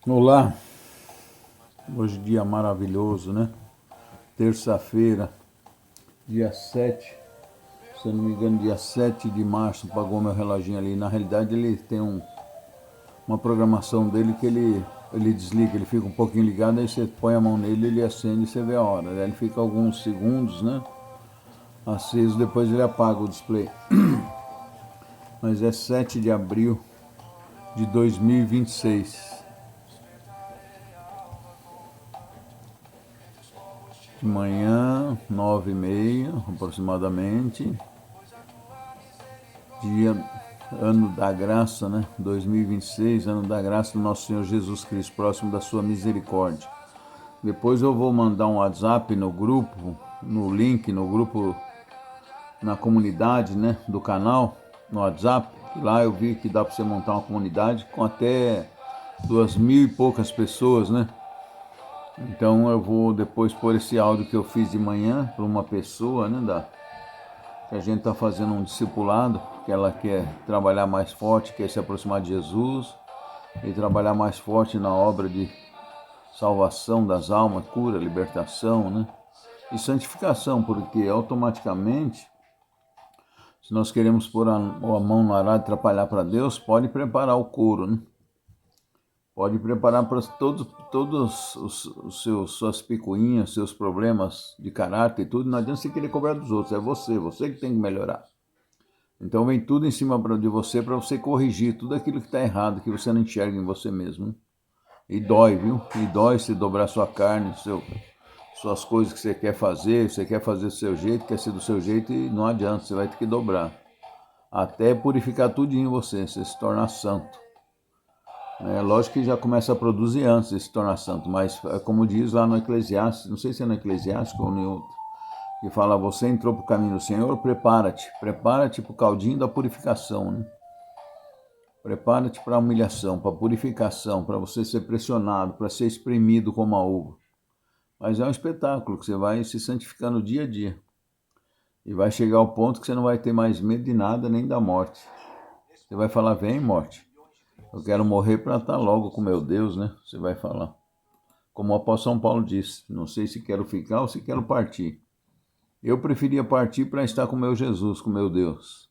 Olá, hoje dia maravilhoso, né? Terça-feira, dia 7, se eu não me engano, dia 7 de março, pagou meu reloginho ali. Na realidade, ele tem uma programação dele que ele desliga, ele fica um pouquinho ligado, aí você põe a mão nele, ele acende e você vê a hora. Aí ele fica alguns segundos, né? Aceso, depois ele apaga o display. Mas é 7 de abril de 2026. De manhã, 9h30 aproximadamente, dia, ano da graça, né? 2026, ano da graça do nosso Senhor Jesus Cristo, próximo da sua misericórdia. Depois eu vou mandar um WhatsApp no grupo, no link, no grupo, na comunidade, né? Do canal, no WhatsApp. Lá eu vi que dá para você montar uma comunidade com até 2.000 e poucas pessoas, né? Então eu vou depois pôr esse áudio que eu fiz de manhã para uma pessoa, né, que a gente está fazendo um discipulado, que ela quer trabalhar mais forte, quer se aproximar de Jesus e trabalhar mais forte na obra de salvação das almas, cura, libertação, né? E santificação, porque automaticamente, se nós queremos pôr a mão no arado e atrapalhar para Deus, pode preparar o couro, né? Pode preparar para todos suas picuinhas, seus problemas de caráter e tudo. Não adianta você querer cobrar dos outros, é você que tem que melhorar. Então vem tudo em cima de você para você corrigir tudo aquilo que está errado, que você não enxerga em você mesmo. E dói, viu? E dói se dobrar sua carne, suas coisas que você quer fazer do seu jeito, quer ser do seu jeito e não adianta, você vai ter que dobrar. Até purificar tudinho em você se tornar santo. Lógico que já começa a produzir antes de se tornar santo, mas como diz lá no Eclesiastes, não sei se é no Eclesiastes ou em outro, que fala, você entrou para o caminho do Senhor, prepara-te para o caldinho da purificação, né? Prepara-te para a humilhação, para a purificação, para você ser pressionado, para ser espremido como a uva. Mas é um espetáculo que você vai se santificando dia a dia. E vai chegar ao ponto que você não vai ter mais medo de nada, nem da morte. Você vai falar, vem morte. Eu quero morrer para estar logo com meu Deus, né? Você vai falar. Como o apóstolo São Paulo disse, não sei se quero ficar ou se quero partir. Eu preferia partir para estar com meu Jesus, com meu Deus.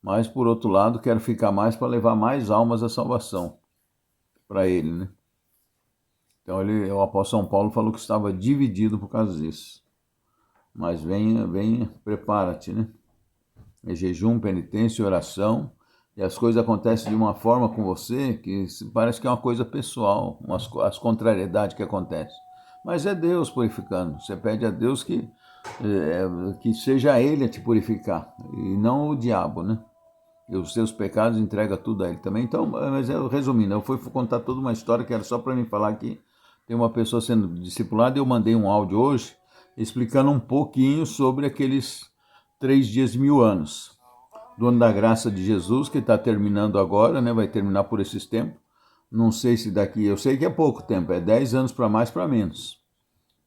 Mas, por outro lado, quero ficar mais para levar mais almas à salvação para ele, né? Então, o apóstolo São Paulo falou que estava dividido por causa disso. Mas venha, prepara-te, né? É jejum, penitência, oração. E as coisas acontecem de uma forma com você que parece que é uma coisa pessoal, as contrariedades que acontecem. Mas é Deus purificando. Você pede a Deus que seja Ele a te purificar, e não o diabo, né? E os seus pecados entrega tudo a Ele também. Então, mas resumindo, eu fui contar toda uma história que era só para mim falar que tem uma pessoa sendo discipulada e eu mandei um áudio hoje explicando um pouquinho sobre aqueles 3 dias de 1000 anos. Do ano da graça de Jesus, que está terminando agora, né? Vai terminar por esses tempos. Não sei se daqui, eu sei que é pouco tempo, é 10 anos para mais, para menos.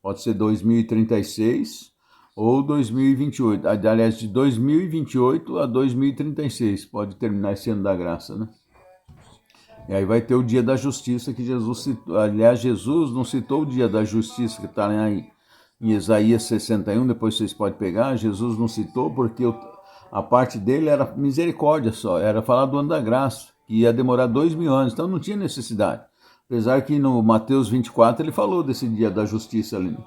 Pode ser 2036 ou 2028. Aliás, de 2028 a 2036 pode terminar esse ano da graça, né? E aí vai ter o dia da justiça que Jesus citou. Aliás, Jesus não citou o dia da justiça que está aí em Isaías 61, depois vocês podem pegar. Jesus não citou porque a parte dele era misericórdia só, era falar do ano da graça, que ia demorar 2000 anos, então não tinha necessidade. Apesar que no Mateus 24 ele falou desse dia da justiça ali,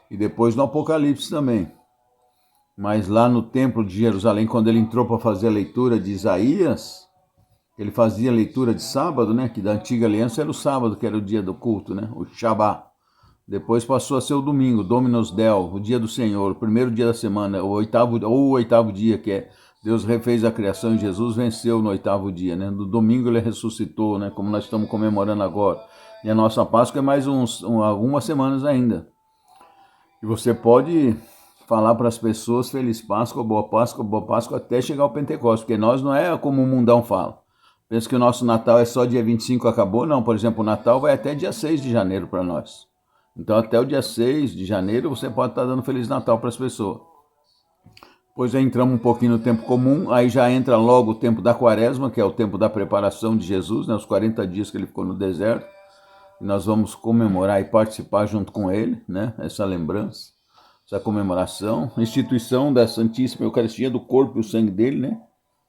e depois no Apocalipse também. Mas lá no templo de Jerusalém, quando ele entrou para fazer a leitura de Isaías, ele fazia a leitura de sábado, né? Que da antiga aliança era o sábado, que era o dia do culto, né? O Shabá. Depois passou a ser o domingo, Dominus Del, o dia do Senhor, o primeiro dia da semana, o oitavo dia, que é Deus refez a criação e Jesus venceu no 8º dia, né? No domingo ele ressuscitou, né? Como nós estamos comemorando agora. E a nossa Páscoa é mais algumas semanas ainda. E você pode falar para as pessoas Feliz Páscoa, Boa Páscoa, até chegar ao Pentecostes, porque nós não é como o mundão fala. Pensa que o nosso Natal é só dia 25 acabou? Não, por exemplo, o Natal vai até dia 6 de janeiro para nós. Então até o dia 6 de janeiro você pode estar dando Feliz Natal para as pessoas. Depois já entramos um pouquinho no tempo comum, aí já entra logo o tempo da quaresma, que é o tempo da preparação de Jesus, né, os 40 dias que ele ficou no deserto. E nós vamos comemorar e participar junto com ele, né, essa lembrança, essa comemoração, instituição da Santíssima Eucaristia, do corpo e o sangue dele, né,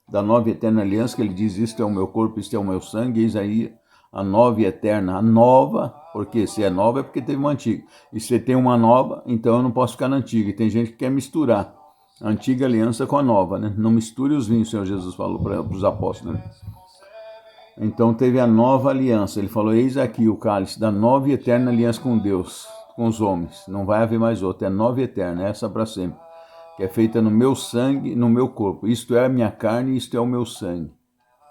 da nova e eterna aliança, que ele diz, isto é o meu corpo, isto é o meu sangue, eis aí a nova e eterna, a nova, porque se é nova é porque teve uma antiga, e se tem uma nova, então eu não posso ficar na antiga, e tem gente que quer misturar a antiga aliança com a nova, né? Não misture os vinhos, o Senhor Jesus falou para os apóstolos, né? Então teve a nova aliança, ele falou, eis aqui o cálice da nova e eterna aliança com Deus, com os homens, não vai haver mais outra, é nova e eterna, essa para sempre, que é feita no meu sangue, no meu corpo, isto é a minha carne, isto é o meu sangue,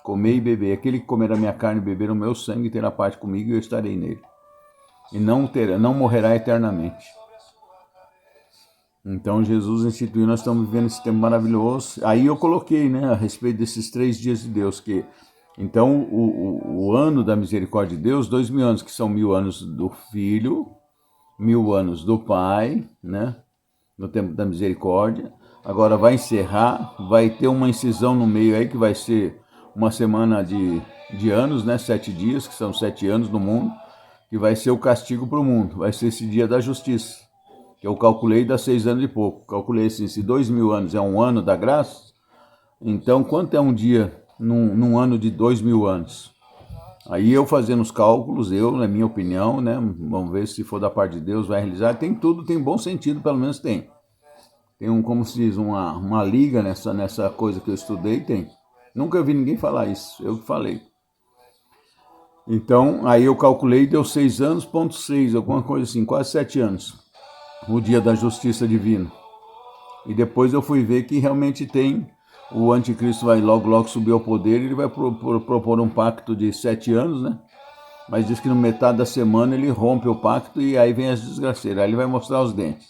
comer e beber, aquele que comer a minha carne e beber o meu sangue terá parte comigo e eu estarei nele, e não morrerá eternamente. Então Jesus instituiu, nós estamos vivendo esse tempo maravilhoso. Aí eu coloquei, né, a respeito desses 3 dias de Deus, que então o ano da misericórdia de Deus, 2000 anos, que são 1000 anos do Filho, 1000 anos do Pai, né, no tempo da misericórdia. Agora vai encerrar, vai ter uma incisão no meio aí, que vai ser uma semana de anos, né, 7 dias, que são 7 anos no mundo, que vai ser o castigo para o mundo, vai ser esse dia da justiça, que eu calculei dá 6 anos e pouco. Calculei assim, se 2000 anos é um ano da graça, então quanto é um dia num ano de 2000 anos? Aí eu fazendo os cálculos, na minha opinião, né? Vamos ver se for da parte de Deus, vai realizar. Tem tudo, tem bom sentido, pelo menos tem. Tem como se diz, uma liga nessa coisa que eu estudei, tem. Nunca vi ninguém falar isso, eu que falei. Então, aí eu calculei, deu 6 anos, ponto 6, alguma coisa assim, quase 7 anos. O dia da justiça divina. E depois eu fui ver que realmente tem, o anticristo vai logo subir ao poder, ele vai propor um pacto de 7 anos, né? Mas diz que no metade da semana ele rompe o pacto e aí vem as desgraceiras, aí ele vai mostrar os dentes.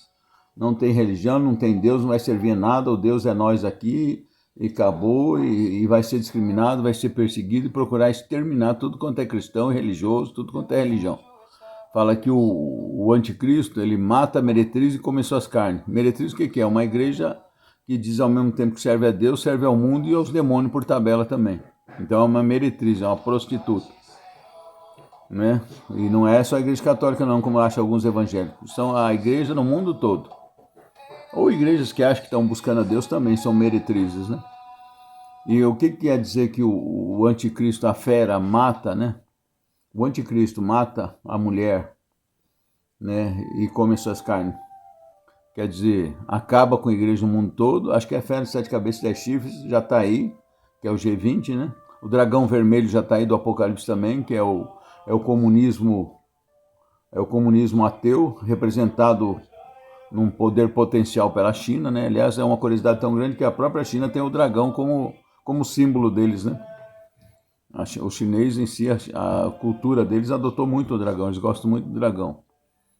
Não tem religião, não tem Deus, não vai servir a nada, o Deus é nós aqui, e acabou, e vai ser discriminado, vai ser perseguido e procurar exterminar tudo quanto é cristão e religioso, tudo quanto é religião. Fala que o anticristo, ele mata a meretriz e come suas carnes. Meretriz o que é? Uma igreja que diz ao mesmo tempo que serve a Deus, serve ao mundo e aos demônios por tabela também. Então é uma meretriz, é uma prostituta, né? E não é só a igreja católica não, como acham alguns evangélicos. São a igreja no mundo todo. Ou igrejas que acham que estão buscando a Deus também são meretrizes, né? E o que quer dizer que o anticristo, a fera, mata, né? O anticristo mata a mulher, né, e come suas carnes. Quer dizer, acaba com a igreja no mundo todo. Acho que a fera de 7 cabeças e 10 chifres já está aí, que é o G20, né? O dragão vermelho já está aí do Apocalipse também, que é o comunismo, ateu, representado num poder potencial pela China, né? Aliás, é uma curiosidade tão grande que a própria China tem o dragão como símbolo deles, né? O chinês em si, a cultura deles adotou muito o dragão, eles gostam muito do dragão.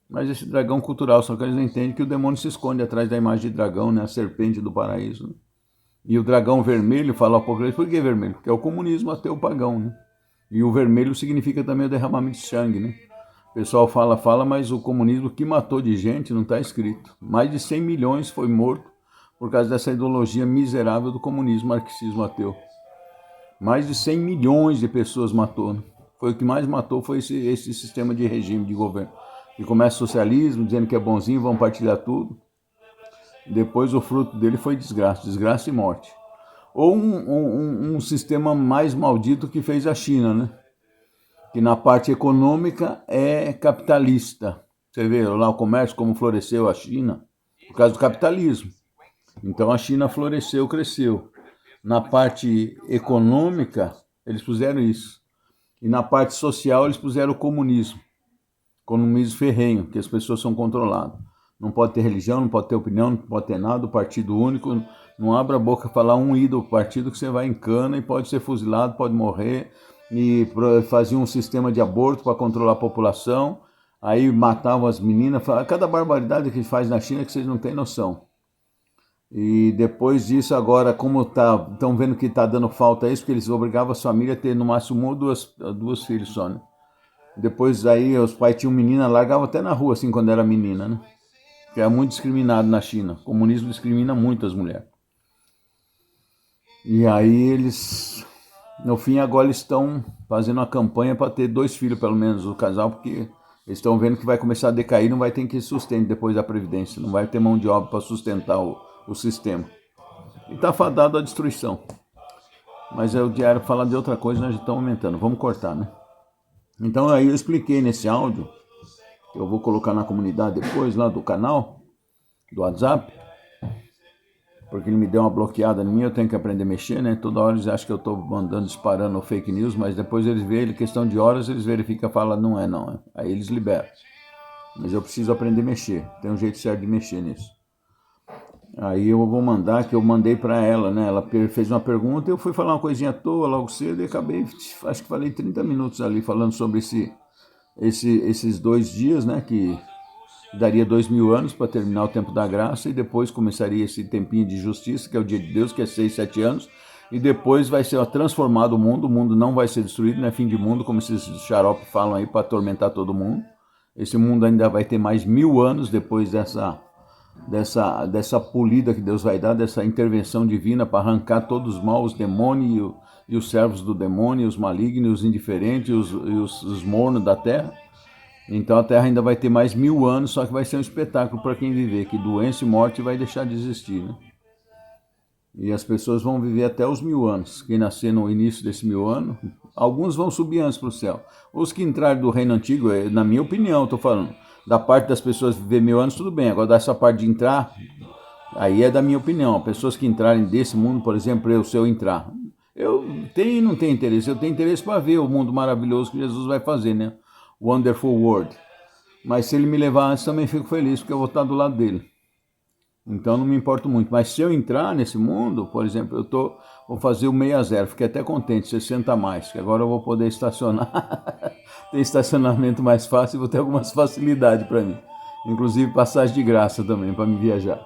Mas esse dragão cultural, só que eles não entendem que o demônio se esconde atrás da imagem de dragão, né? A serpente do paraíso. Né? E o dragão vermelho, fala o Apocalipse, por que vermelho? Porque é o comunismo ateu pagão, né? E o vermelho significa também o derramamento de sangue, né? O pessoal fala, mas o comunismo que matou de gente não está escrito. Mais de 100 milhões foi morto por causa dessa ideologia miserável do comunismo, marxismo ateu. Mais de 100 milhões de pessoas matou. Né? Foi o que mais matou, foi esse sistema de regime, de governo. E começa o socialismo, dizendo que é bonzinho, vão partilhar tudo. Depois o fruto dele foi desgraça e morte. Ou um sistema mais maldito que fez a China, né? Que na parte econômica é capitalista. Você vê lá o comércio, como floresceu a China, por causa do capitalismo. Então a China floresceu, cresceu. Na parte econômica, eles puseram isso. E na parte social, eles puseram o comunismo. Comunismo ferrenho, que as pessoas são controladas. Não pode ter religião, não pode ter opinião, não pode ter nada, o partido único. Não abra a boca para falar um ídolo partido que você vai em cana e pode ser fuzilado, pode morrer. E faziam um sistema de aborto para controlar a população. Aí matavam as meninas. Cada barbaridade que faz na China que vocês não têm noção. E depois disso, agora, como estão vendo que está dando falta isso, porque eles obrigavam as famílias a ter no máximo 1 ou duas filhos só, né? Depois aí os pais tinham menina, largavam até na rua, assim, quando era menina, né? Que é muito discriminado na China. O comunismo discrimina muito as mulheres. E aí eles, no fim, agora eles estão fazendo uma campanha para ter 2 filhos, pelo menos, o casal, porque eles estão vendo que vai começar a decair, não vai ter que sustento depois da Previdência, não vai ter mão de obra para sustentar o sistema. E está fadado à destruição. Mas é o diário falar de outra coisa, nós já estamos aumentando. Vamos cortar, né? Então aí eu expliquei nesse áudio, que eu vou colocar na comunidade depois, lá do canal, do WhatsApp, porque ele me deu uma bloqueada em mim, eu tenho que aprender a mexer, né? Toda hora eles acham que eu estou mandando, disparando fake news, mas depois eles veem, questão de horas, eles verificam e falam, não é. Aí eles liberam. Mas eu preciso aprender a mexer, tem um jeito certo de mexer nisso. Aí eu vou mandar, que eu mandei para ela, né? Ela fez uma pergunta, eu fui falar uma coisinha à toa logo cedo e acabei, acho que falei 30 minutos ali falando sobre esses 2 dias, né? Que daria 2000 anos para terminar o tempo da graça e depois começaria esse tempinho de justiça, que é o dia de Deus, que é 6, 7 anos. E depois vai ser transformado o mundo não vai ser destruído, não é fim de mundo, como esses xarope falam aí, para atormentar todo mundo. Esse mundo ainda vai ter mais 1000 anos depois dessa polida que Deus vai dar, dessa intervenção divina para arrancar todos os maus, os demônios e os servos do demônio, os malignos, os indiferentes e os mornos da terra. Então a terra ainda vai ter mais 1000 anos, só que vai ser um espetáculo para quem viver, que doença e morte vai deixar de existir, né? E as pessoas vão viver até os 1000 anos. Quem nascer no início desse 1000 anos, alguns vão subir antes para o céu. Os que entrarem do reino antigo, na minha opinião, estou falando, da parte das pessoas viver 1000 anos, tudo bem. Agora, dessa parte de entrar, aí é da minha opinião. Pessoas que entrarem desse mundo, por exemplo, se eu entrar, eu tenho e não tenho interesse. Eu tenho interesse para ver o mundo maravilhoso que Jesus vai fazer, né? Wonderful World. Mas se ele me levar antes, também fico feliz, porque eu vou estar do lado dele. Então não me importo muito. Mas se eu entrar nesse mundo, por exemplo, vou fazer o 60, fiquei até contente, 60 a mais, que agora eu vou poder estacionar. Tem estacionamento mais fácil e vou ter algumas facilidades para mim. Inclusive passagem de graça também, para me viajar.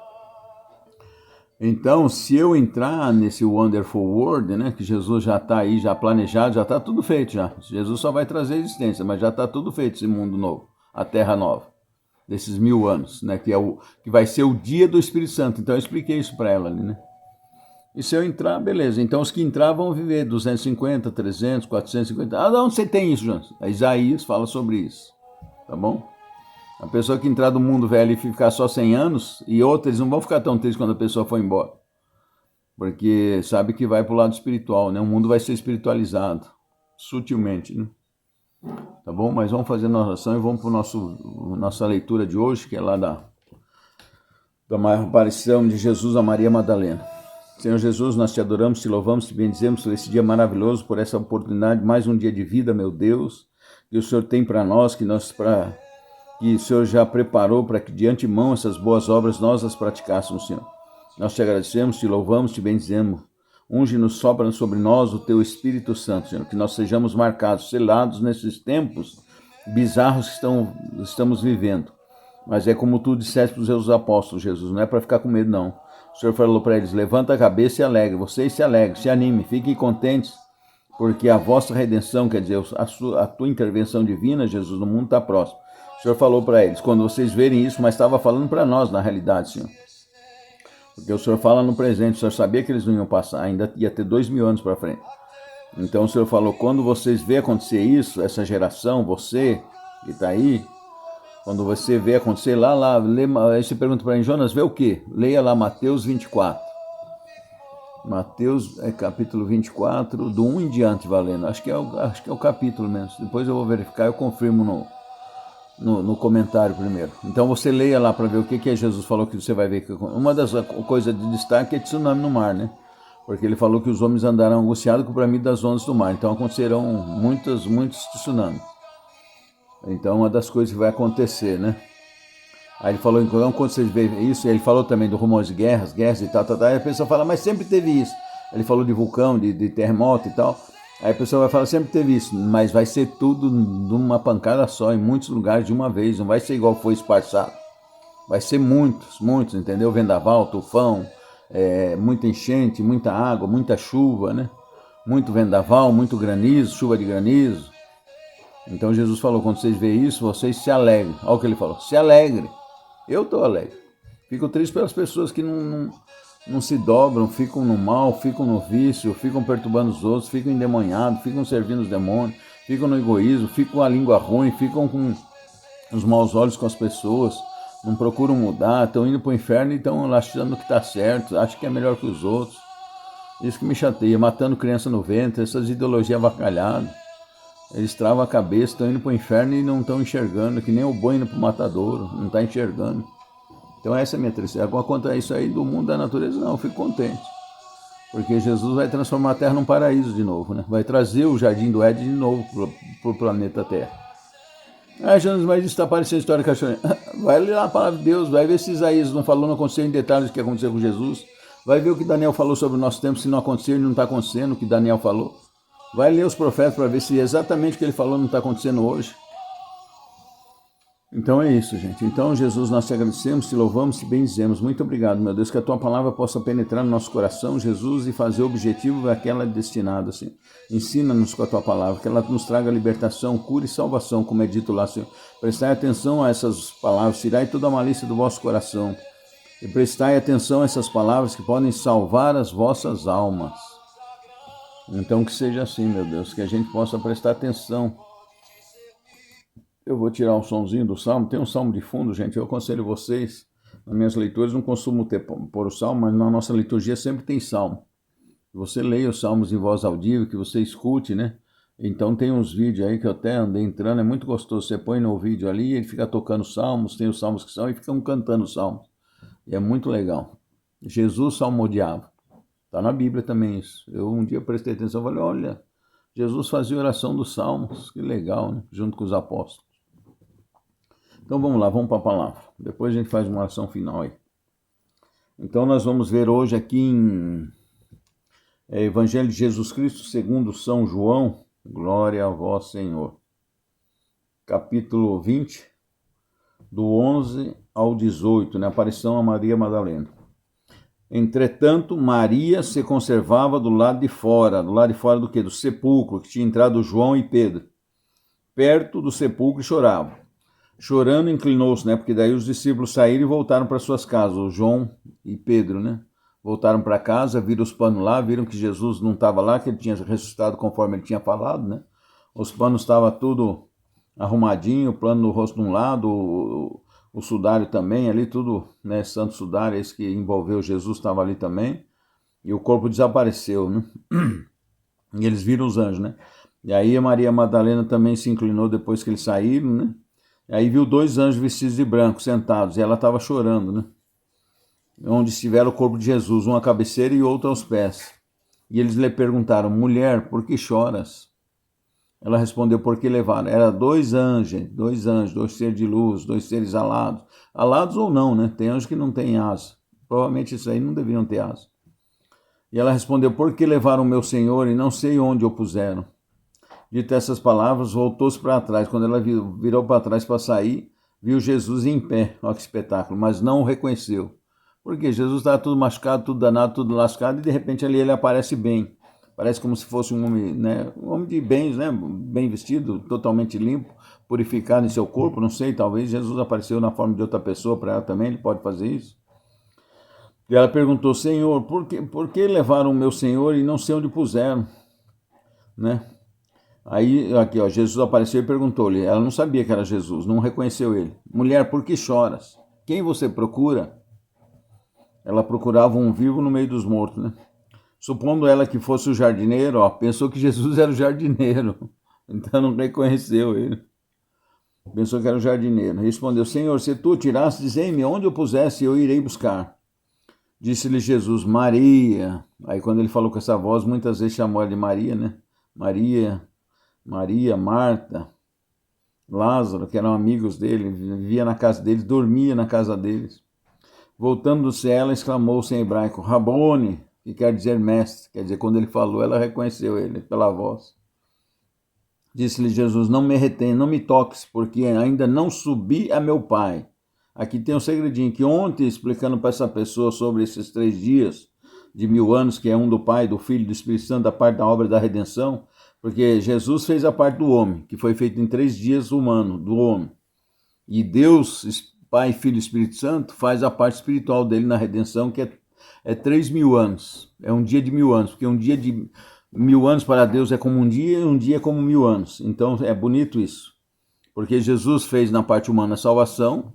Então, se eu entrar nesse Wonderful World, né, que Jesus já está aí, já planejado, já está tudo feito já. Jesus só vai trazer existência, mas já está tudo feito esse mundo novo, a terra nova, desses 1000 anos, né, que vai ser o dia do Espírito Santo. Então eu expliquei isso para ela ali, né. E se eu entrar, beleza. Então os que entrar vão viver 250, 300, 450. Ah, não, você tem isso, Jonas. A Isaías fala sobre isso, tá bom? A pessoa que entrar do mundo velho e ficar só 100 anos, e outros não vão ficar tão tristes quando a pessoa for embora. Porque sabe que vai para o lado espiritual, né? O mundo vai ser espiritualizado, sutilmente, né? Tá bom? Mas vamos fazer nossa oração e vamos para nossa leitura de hoje, que é lá da aparição de Jesus a Maria Madalena. Senhor Jesus, nós te adoramos, te louvamos, te bendizemos por esse dia maravilhoso, por essa oportunidade, mais um dia de vida, meu Deus, que o Senhor tem para nós, que o Senhor já preparou para que de antemão essas boas obras nós as praticássemos, Senhor. Nós te agradecemos, te louvamos, te bendizemos. Unge-nos, sopra sobre nós o teu Espírito Santo, Senhor, que nós sejamos marcados, selados nesses tempos bizarros que estamos vivendo. Mas é como tu disseste para os teus apóstolos, Jesus, não é para ficar com medo, não. O Senhor falou para eles, levanta a cabeça e alegre. Vocês se alegrem, se animem, fiquem contentes, porque a vossa redenção, quer dizer, a tua intervenção divina, Jesus, no mundo está próximo. O Senhor falou para eles, quando vocês verem isso, mas estava falando para nós, na realidade, Senhor. Porque o Senhor fala no presente, o Senhor sabia que eles não iam passar, ainda ia ter 2000 anos para frente. Então o Senhor falou, quando vocês verem acontecer isso, essa geração, você que está aí, quando você vê acontecer lá, aí você pergunta para mim, Jonas, vê o quê? Leia lá Mateus 24. Mateus capítulo 24, do 1 em diante, valendo. Acho que é o capítulo mesmo. Depois eu vou verificar, eu confirmo no comentário primeiro. Então você leia lá para ver o que Jesus falou, que você vai ver. Uma das coisas de destaque é tsunami no mar, né? Porque ele falou que os homens andarão angustiados com o bramido das ondas do mar. Então acontecerão muitos tsunamis. Então uma das coisas que vai acontecer, né? Aí ele falou, então, quando vocês veem isso, ele falou também do rumores de guerras e tal. Aí a pessoa fala, mas sempre teve isso. Ele falou de vulcão, de terremoto e tal. Aí a pessoa vai falar, sempre teve isso, mas vai ser tudo numa pancada só, em muitos lugares de uma vez. Não vai ser igual foi esparçado. Vai ser muitos, entendeu? Vendaval, tufão, muita enchente, muita água, muita chuva, né? Muito vendaval, muito granizo, chuva de granizo. Então Jesus falou, quando vocês veem isso, vocês se alegrem. Olha o que ele falou, se alegre. Eu estou alegre. Fico triste pelas pessoas que não se dobram, ficam no mal, ficam no vício, ficam perturbando os outros, ficam endemoniados, ficam servindo os demônios, ficam no egoísmo, ficam com a língua ruim, ficam com os maus olhos com as pessoas, não procuram mudar, estão indo para o inferno e estão achando que está certo, acham que é melhor que os outros. Isso que me chateia, matando criança no ventre, essas ideologias avacalhadas. Eles travam a cabeça, estão indo para o inferno e não estão enxergando, que nem o boi indo para o matadouro, não está enxergando. Então essa é a minha tristeza. Agora, quanto a isso aí do mundo da natureza, não, eu fico contente. Porque Jesus vai transformar a Terra num paraíso de novo, né? Vai trazer o Jardim do Éden de novo para o planeta Terra. Jonas, mas isso está aparecendo história de cachorro. Vai ler a palavra de Deus, vai ver se Isaías não falou, não aconteceu em detalhes o que aconteceu com Jesus. Vai ver o que Daniel falou sobre o nosso tempo, se não aconteceu e não está acontecendo o que Daniel falou. Vai ler os profetas para ver se exatamente o que ele falou não está acontecendo hoje. Então é isso, gente. Então, Jesus, nós te agradecemos, te louvamos, te bendizemos. Muito obrigado, meu Deus, que a tua palavra possa penetrar no nosso coração, Jesus, e fazer o objetivo daquela destinada, Senhor. Ensina-nos com a tua palavra, que ela nos traga libertação, cura e salvação, como é dito lá, Senhor. Prestai atenção a essas palavras, tirai toda a malícia do vosso coração. E prestai atenção a essas palavras que podem salvar as vossas almas. Então que seja assim, meu Deus, que a gente possa prestar atenção. Eu vou tirar o somzinho do salmo, tem um salmo de fundo, gente, eu aconselho vocês, nas minhas leituras, não costumo pôr o salmo, mas na nossa liturgia sempre tem salmo. Você leia os salmos em voz audível, que você escute, né? Então tem uns vídeos aí que eu até andei entrando, é muito gostoso, você põe no vídeo ali, ele fica tocando salmos, tem os salmos que são, e ficam cantando salmos. E é muito legal. Jesus salmodiava. Está na Bíblia também isso. Eu um dia prestei atenção e falei, olha, Jesus fazia oração dos salmos, que legal, né? Junto com os apóstolos. Então vamos lá, vamos para a palavra. Depois a gente faz uma oração final aí. Então nós vamos ver hoje aqui em Evangelho de Jesus Cristo segundo São João, glória a vós, Senhor. Capítulo 20, do 11 ao 18, né? Aparição a Maria Madalena. Entretanto, Maria se conservava do lado de fora do quê? Do sepulcro, que tinha entrado João e Pedro. Perto do sepulcro e chorava. Chorando, inclinou-se, né? Porque daí os discípulos saíram e voltaram para suas casas, o João e Pedro, né? Voltaram para casa, viram os panos lá, viram que Jesus não estava lá, que ele tinha ressuscitado conforme ele tinha falado, né? Os panos estavam tudo arrumadinho, o plano no rosto de um lado, o sudário também, ali tudo, né? Santo sudário, esse que envolveu Jesus, estava ali também. E o corpo desapareceu, né? E eles viram os anjos, né? E aí a Maria Madalena também se inclinou depois que eles saíram, né? E aí viu 2 anjos vestidos de branco, sentados, e ela estava chorando, né? Onde estivera o corpo de Jesus, um à cabeceira e outro aos pés. E eles lhe perguntaram, mulher, por que choras? Ela respondeu, porque levaram. Era 2 anjos, 2 seres de luz, 2 seres alados. Alados ou não, né? Tem anjos que não têm asa. Provavelmente isso aí não deveriam ter asa. E ela respondeu, por que levaram o meu Senhor e não sei onde o puseram? Dito essas palavras, voltou-se para trás. Quando ela virou para trás para sair, viu Jesus em pé. Olha que espetáculo, mas não o reconheceu. Porque Jesus estava tudo machucado, tudo danado, tudo lascado, e de repente ali ele aparece bem. Parece como se fosse um homem, né? Um homem de bens, né? Bem vestido, totalmente limpo, purificado em seu corpo. Não sei, talvez Jesus apareceu na forma de outra pessoa para ela também, ele pode fazer isso. E ela perguntou, Senhor, por que levaram o meu Senhor e não sei onde puseram? Né? Aí, aqui, ó, Jesus apareceu e perguntou-lhe. Ela não sabia que era Jesus, não reconheceu ele. Mulher, por que choras? Quem você procura? Ela procurava um vivo no meio dos mortos, né? Supondo ela que fosse o jardineiro, ó, pensou que Jesus era o jardineiro. Então não reconheceu ele. Pensou que era o jardineiro. Respondeu, Senhor, se tu o tiraste, dizei-me onde eu pusesse e eu irei buscar. Disse-lhe Jesus, Maria. Aí quando ele falou com essa voz, muitas vezes chamou ela de Maria, né? Maria, Marta, Lázaro, que eram amigos dele, vivia na casa deles, dormia na casa deles. Voltando-se ela, exclamou-se em hebraico, Rabone, que quer dizer mestre. Quer dizer, quando ele falou, ela reconheceu ele pela voz. Disse-lhe Jesus, não me retém, não me toques, porque ainda não subi a meu Pai. Aqui tem um segredinho, que ontem, explicando para essa pessoa sobre esses 3 dias de 1000 anos, que é um do Pai, do Filho e do Espírito Santo, da parte da obra da redenção, porque Jesus fez a parte do homem, que foi feito em 3 dias humano, do homem. E Deus, Pai, Filho e Espírito Santo, faz a parte espiritual dele na redenção, que é é 3.000 anos. É um dia de 1.000 anos, porque um dia de 1.000 anos para Deus é como um dia e um dia é como 1.000 anos. Então é bonito isso, porque Jesus fez na parte humana a salvação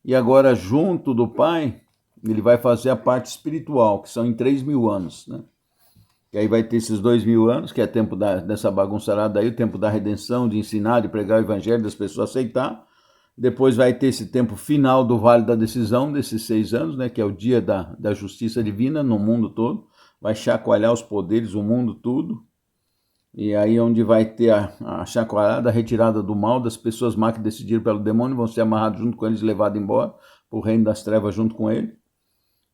e agora junto do Pai ele vai fazer a parte espiritual, que são em 3.000 anos, né? E aí vai ter esses 2.000 anos, que é tempo dessa bagunçarada aí, o tempo da redenção, de ensinar, de pregar o evangelho, das pessoas aceitar. Depois vai ter esse tempo final do Vale da Decisão, desses 6 anos, né, que é o dia da justiça divina no mundo todo. Vai chacoalhar os poderes, o mundo, tudo. E aí onde vai ter a chacoalhada, a retirada do mal, das pessoas má que decidiram pelo demônio, vão ser amarrados junto com eles e levados embora, para o reino das trevas junto com ele.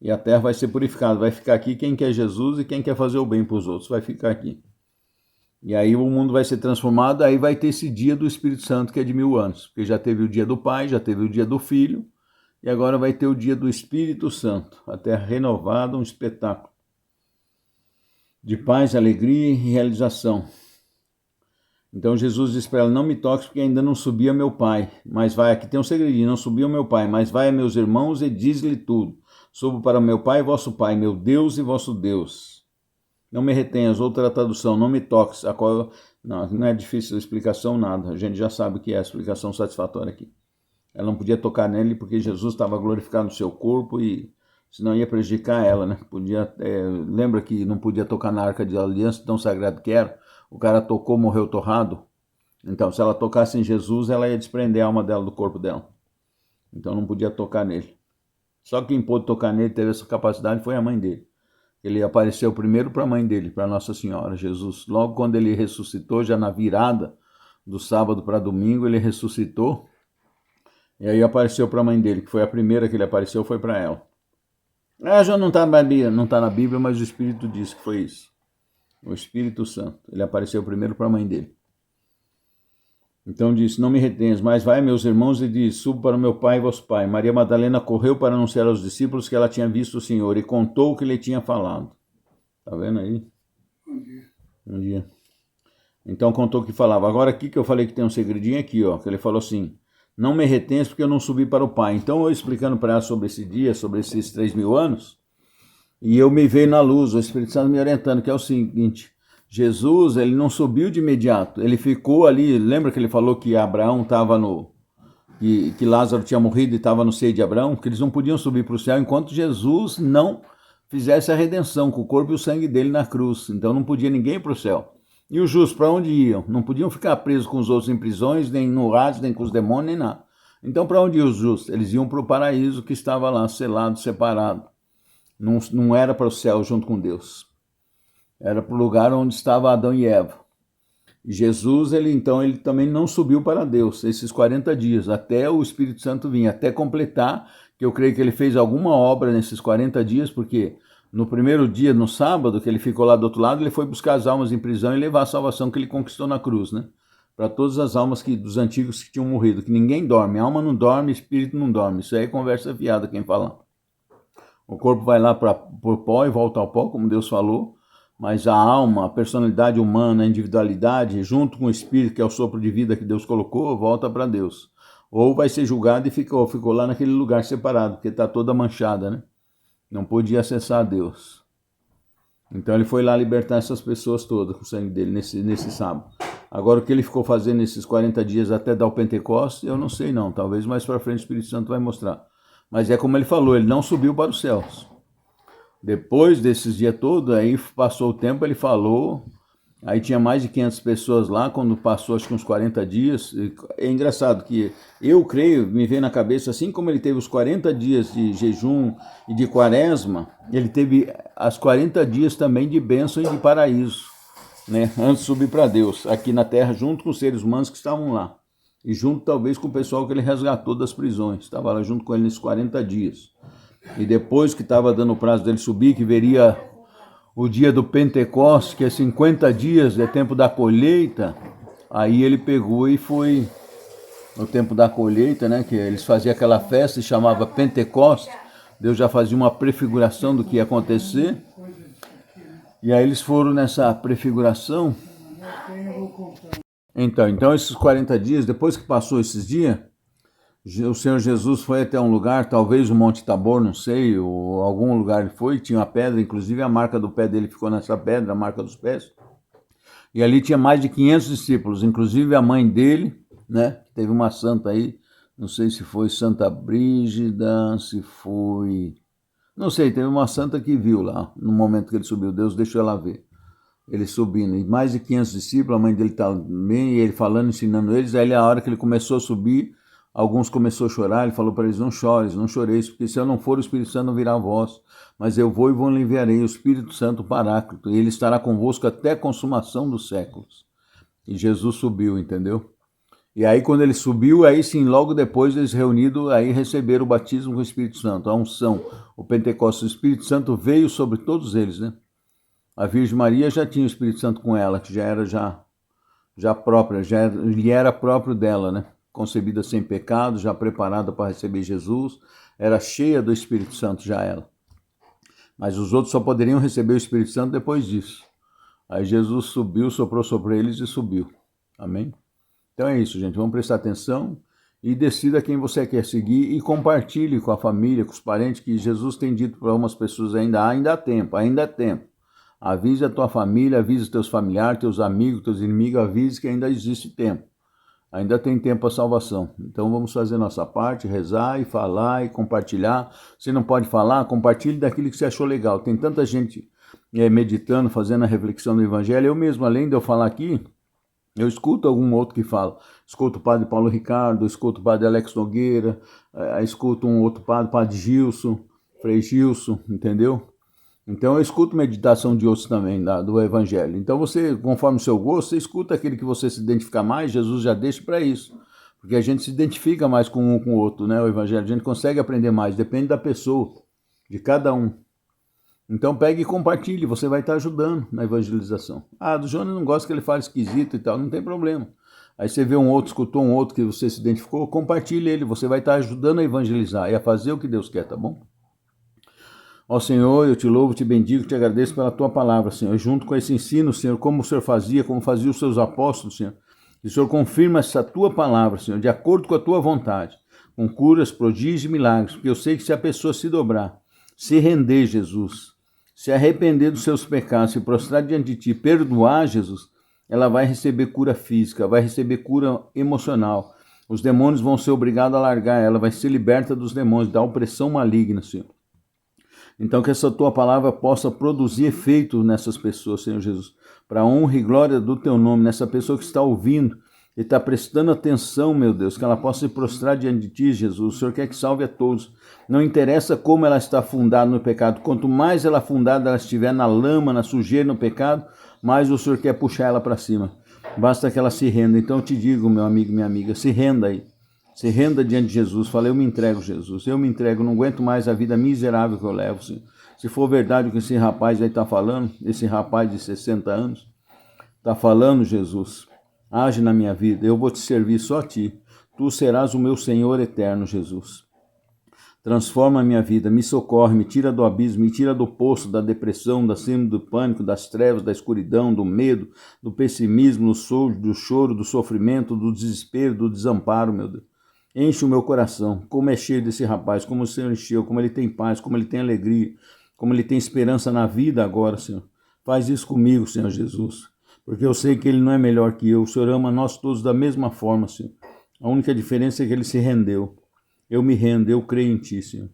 E a terra vai ser purificada, vai ficar aqui quem quer Jesus e quem quer fazer o bem para os outros, vai ficar aqui. E aí o mundo vai ser transformado, aí vai ter esse dia do Espírito Santo, que é de 1.000 anos. Porque já teve o dia do Pai, já teve o dia do Filho, e agora vai ter o dia do Espírito Santo. A terra renovada, um espetáculo de paz, alegria e realização. Então Jesus disse para ela, não me toques porque ainda não subi a meu Pai, mas vai, aqui tem um segredinho, não subi ao meu Pai, mas vai a meus irmãos e diz-lhe tudo. Subo para meu Pai e vosso Pai, meu Deus e vosso Deus. Não me retenhas, outra tradução, não me toques, a qual não é difícil a explicação, nada, a gente já sabe o que é a explicação satisfatória aqui. Ela não podia tocar nele porque Jesus estava glorificado no seu corpo e senão ia prejudicar ela, né? Lembra que não podia tocar na Arca de Aliança, tão sagrado que era? O cara tocou, morreu torrado. Então, se ela tocasse em Jesus, ela ia desprender a alma dela do corpo dela. Então, não podia tocar nele. Só quem pôde tocar nele, teve essa capacidade, foi a mãe dele. Ele apareceu primeiro para a mãe dele, para Nossa Senhora, Jesus. Logo quando ele ressuscitou, já na virada do sábado para domingo, ele ressuscitou. E aí apareceu para a mãe dele, que foi a primeira que ele apareceu, foi para ela. Já não está na Bíblia, mas o Espírito disse que foi isso. O Espírito Santo. Ele apareceu primeiro para a mãe dele. Então disse, não me retenhas, mas vai, meus irmãos, e diz, subo para o meu Pai e vosso Pai. Maria Madalena correu para anunciar aos discípulos que ela tinha visto o Senhor e contou o que lhe tinha falado. Tá vendo aí? Bom dia. Então contou o que falava. Agora aqui que eu falei que tem um segredinho aqui, ó, que ele falou assim, não me retenhas porque eu não subi para o Pai. Então eu explicando para ela sobre esse dia, sobre esses 3.000 anos, e eu me veio na luz, o Espírito Santo me orientando, que é o seguinte, Jesus, ele não subiu de imediato, ele ficou ali, lembra que ele falou que Abraão estava que Lázaro tinha morrido e estava no seio de Abraão, que eles não podiam subir para o céu enquanto Jesus não fizesse a redenção com o corpo e o sangue dele na cruz, então não podia ninguém ir para o céu. E os justos, para onde iam? Não podiam ficar presos com os outros em prisões, nem no Hades, nem com os demônios, nem nada. Então para onde iam os justos? Eles iam para o paraíso que estava lá, selado, separado. Não era para o céu junto com Deus. Era para o lugar onde estava Adão e Eva. E Jesus, ele também não subiu para Deus esses 40 dias, até o Espírito Santo vir, até completar, que eu creio que ele fez alguma obra nesses 40 dias, porque no primeiro dia, no sábado, que ele ficou lá do outro lado, ele foi buscar as almas em prisão e levar a salvação que ele conquistou na cruz, né? Para todas as almas dos antigos que tinham morrido, que ninguém dorme, a alma não dorme, espírito não dorme, isso aí é conversa fiada quem fala. O corpo vai lá para o pó e volta ao pó, como Deus falou, mas a alma, a personalidade humana, a individualidade, junto com o espírito, que é o sopro de vida que Deus colocou, volta para Deus. Ou vai ser julgado e ficou lá naquele lugar separado, porque está toda manchada, né? Não podia acessar a Deus. Então ele foi lá libertar essas pessoas todas com o sangue dele nesse sábado. Agora o que ele ficou fazendo nesses 40 dias até dar o Pentecostes, eu não sei não. Talvez mais para frente o Espírito Santo vai mostrar. Mas é como ele falou, ele não subiu para os céus. Depois desses dias todos, aí passou o tempo, ele falou, aí tinha mais de 500 pessoas lá, quando passou acho que uns 40 dias. É engraçado que eu creio, me vem na cabeça, assim como ele teve os 40 dias de jejum e de quaresma, ele teve as 40 dias também de bênção e de paraíso, né? Antes de subir para Deus, aqui na terra, junto com os seres humanos que estavam lá. E junto talvez com o pessoal que ele resgatou das prisões, estava lá junto com ele nesses 40 dias. E depois que estava dando o prazo dele subir, que veria o dia do Pentecostes, que é 50 dias, é tempo da colheita, aí ele pegou e foi no tempo da colheita, né, que eles faziam aquela festa e chamava Pentecostes, Deus já fazia uma prefiguração do que ia acontecer, e aí eles foram nessa prefiguração. Então esses 40 dias, depois que passou esses dias, O Senhor Jesus foi até um lugar, talvez o Monte Tabor, não sei, ou algum lugar ele foi, tinha uma pedra, inclusive a marca do pé dele ficou nessa pedra, a marca dos pés. E ali tinha mais de 500 discípulos, inclusive a mãe dele, né? Teve uma santa aí, não sei se foi Santa Brígida, se foi... Não sei, teve uma santa que viu lá, no momento que ele subiu, Deus deixou ela ver. Ele subindo, e mais de 500 discípulos, a mãe dele estava bem, e ele falando, ensinando eles, aí a hora que ele começou a subir, alguns começaram a chorar, ele falou para eles, não chores, não choreis, porque se eu não for, o Espírito Santo não virá a vós, mas eu vou e vos enviarei o Espírito Santo, o Paráclito, e ele estará convosco até a consumação dos séculos. E Jesus subiu, entendeu? E aí quando ele subiu, aí sim, logo depois eles reunidos, aí receberam o batismo com o Espírito Santo, a unção, o Pentecostes, o Espírito Santo veio sobre todos eles, né? A Virgem Maria já tinha o Espírito Santo com ela, que já era já própria, lhe era próprio dela, né? Concebida sem pecado, já preparada para receber Jesus, era cheia do Espírito Santo já ela. Mas os outros só poderiam receber o Espírito Santo depois disso. Aí Jesus subiu, soprou sobre eles e subiu. Amém? Então é isso, gente. Vamos prestar atenção e decida quem você quer seguir e compartilhe com a família, com os parentes, que Jesus tem dito para algumas pessoas ainda há tempo, ainda é tempo. Avise a tua família, avise os teus familiares, teus amigos, teus inimigos, avise que ainda existe tempo. Ainda tem tempo para salvação. Então vamos fazer nossa parte, rezar e falar e compartilhar. Se não pode falar, compartilhe daquilo que você achou legal. Tem tanta gente meditando, fazendo a reflexão do Evangelho. Eu mesmo, além de eu falar aqui, eu escuto algum outro que fala. Escuto o padre Paulo Ricardo, escuto o padre Alex Nogueira, escuto um outro padre Gilson, Frei Gilson, entendeu? Então eu escuto meditação de outros também, do Evangelho. Então você, conforme o seu gosto, você escuta aquele que você se identifica mais, Jesus já deixa para isso. Porque a gente se identifica mais com um com o outro, né? O Evangelho, a gente consegue aprender mais, depende da pessoa, de cada um. Então pegue e compartilhe, você vai estar ajudando na evangelização. Ah, do Jonas não gosta que ele fale esquisito e tal, não tem problema. Aí você vê um outro, escutou um outro que você se identificou, compartilhe ele, você vai estar ajudando a evangelizar e a fazer o que Deus quer, tá bom? Ó Senhor, eu te louvo, te bendigo, te agradeço pela tua palavra, Senhor. Junto com esse ensino, Senhor, como o Senhor fazia, como faziam os seus apóstolos, Senhor. Que o Senhor confirma essa tua palavra, Senhor, de acordo com a tua vontade, com curas, prodígios e milagres, porque eu sei que se a pessoa se dobrar, se render, Jesus, se arrepender dos seus pecados, se prostrar diante de ti, perdoar, Jesus, ela vai receber cura física, vai receber cura emocional. Os demônios vão ser obrigados a largar ela, vai ser liberta dos demônios, da opressão maligna, Senhor. Então que essa tua palavra possa produzir efeito nessas pessoas, Senhor Jesus, para a honra e glória do teu nome, nessa pessoa que está ouvindo e está prestando atenção, meu Deus, que ela possa se prostrar diante de ti, Jesus. O Senhor quer que salve a todos. Não interessa como ela está afundada no pecado, quanto mais ela afundada ela estiver na lama, na sujeira, no pecado, mais o Senhor quer puxar ela para cima. Basta que ela se renda. Então eu te digo, meu amigo, minha amiga, se renda aí. Se renda diante de Jesus, fala, eu me entrego, Jesus, eu me entrego, não aguento mais a vida miserável que eu levo, Senhor. Se for verdade o que esse rapaz aí está falando, esse rapaz de 60 anos, está falando, Jesus, age na minha vida, eu vou te servir só a ti, tu serás o meu Senhor eterno, Jesus. Transforma a minha vida, me socorre, me tira do abismo, me tira do poço, da depressão, da síndrome do pânico, das trevas, da escuridão, do medo, do pessimismo, do choro, do sofrimento, do desespero, do desamparo, meu Deus. Enche o meu coração, como é cheio desse rapaz, como o Senhor encheu, como ele tem paz, como ele tem alegria, como ele tem esperança na vida agora, Senhor. Faz isso comigo, Senhor Jesus, porque eu sei que ele não é melhor que eu. O Senhor ama nós todos da mesma forma, Senhor. A única diferença é que ele se rendeu. Eu me rendo, eu creio em ti, Senhor.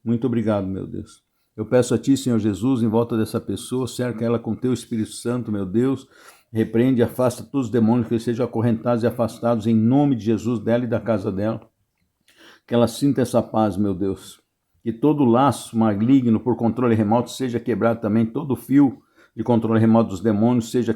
Muito obrigado, meu Deus. Eu peço a ti, Senhor Jesus, em volta dessa pessoa, cerca ela com teu Espírito Santo, meu Deus. Repreende e afasta todos os demônios que sejam acorrentados e afastados em nome de Jesus, dela e da casa dela. Que ela sinta essa paz, meu Deus. Que todo laço maligno por controle remoto seja quebrado também, todo fio de controle remoto dos demônios seja